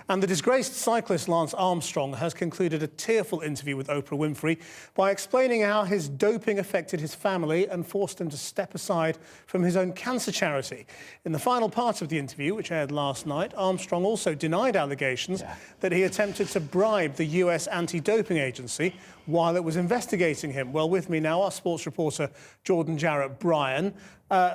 And the disgraced cyclist Lance Armstrong has concluded a tearful interview with Oprah Winfrey by explaining how his doping affected his family and forced him to step aside from his own cancer charity. In the final part of the interview, which aired last night, Armstrong also denied allegations that he attempted to bribe the US anti-doping agency while it was investigating him. Well, with me now, our sports reporter, Jordan Jarrett Bryan.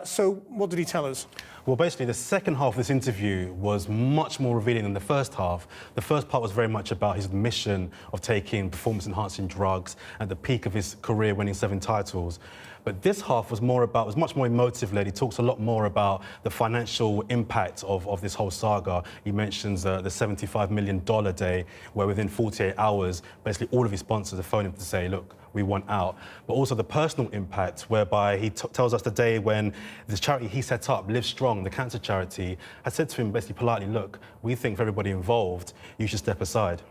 So what did he tell us? Well, basically, the second half of this interview was much more revealing than the first half. The first part was very much about his admission of taking performance-enhancing drugs at the peak of his career, winning 7 titles. But this half was much more emotive-led. He talks a lot more about the financial impact of this whole saga. He mentions the $75 million day, where within 48 hours, basically all of his sponsors have phoned him to say, look, we want out. But also the personal impact, whereby he tells us the day when this charity he set up, Live Strong, the cancer charity, had said to him basically politely, look, we think for everybody involved, you should step aside.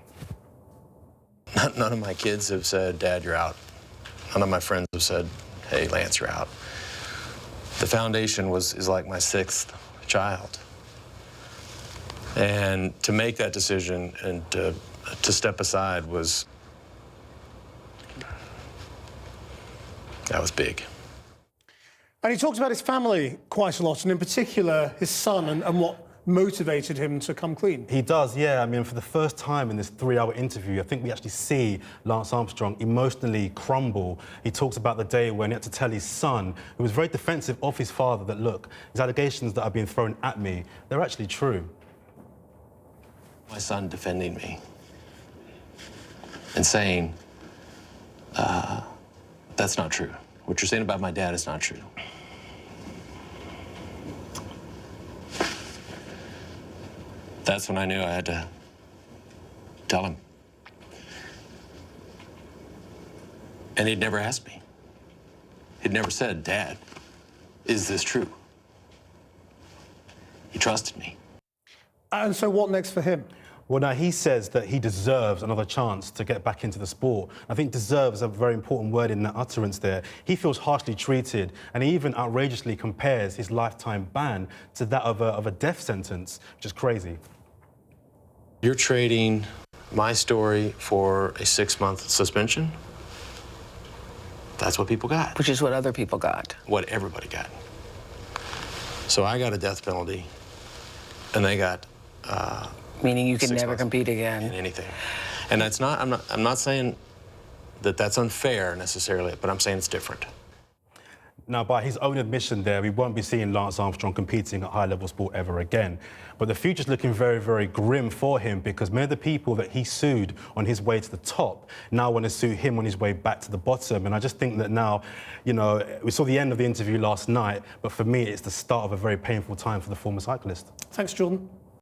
None of my kids have said, Dad, you're out. None of my friends have said, hey, Lance, you're out. The foundation is like my 6th child. And to make that decision and to step aside that was big. And he talked about his family quite a lot, and in particular his son and what motivated him to come clean. He does, yeah. I mean, for the first time in this 3-hour interview, I think we actually see Lance Armstrong emotionally crumble. He talks about the day when he had to tell his son, who was very defensive of his father, that, look, these allegations that are being thrown at me, they're actually true. My son defending me and saying, that's not true. What you're saying about my dad is not true. That's when I knew I had to tell him. And he'd never asked me. He'd never said, Dad, is this true? He trusted me. And so what next for him? Well, now, he says that he deserves another chance to get back into the sport. I think deserve is a very important word in that utterance there. He feels harshly treated, and he even outrageously compares his lifetime ban to that of a death sentence, which is crazy. You're trading my story for a 6-month suspension? That's what people got. Which is what other people got. What everybody got. So I got a death penalty, and they got meaning you can 6 never months compete again. in anything. And that's not, I'm not saying that that's unfair necessarily, but I'm saying it's different. Now, by his own admission there, we won't be seeing Lance Armstrong competing at high-level sport ever again. But the future's looking very, very grim for him, because many of the people that he sued on his way to the top now want to sue him on his way back to the bottom. And I just think that now, you know, we saw the end of the interview last night, but for me, it's the start of a very painful time for the former cyclist. Thanks, Jordan.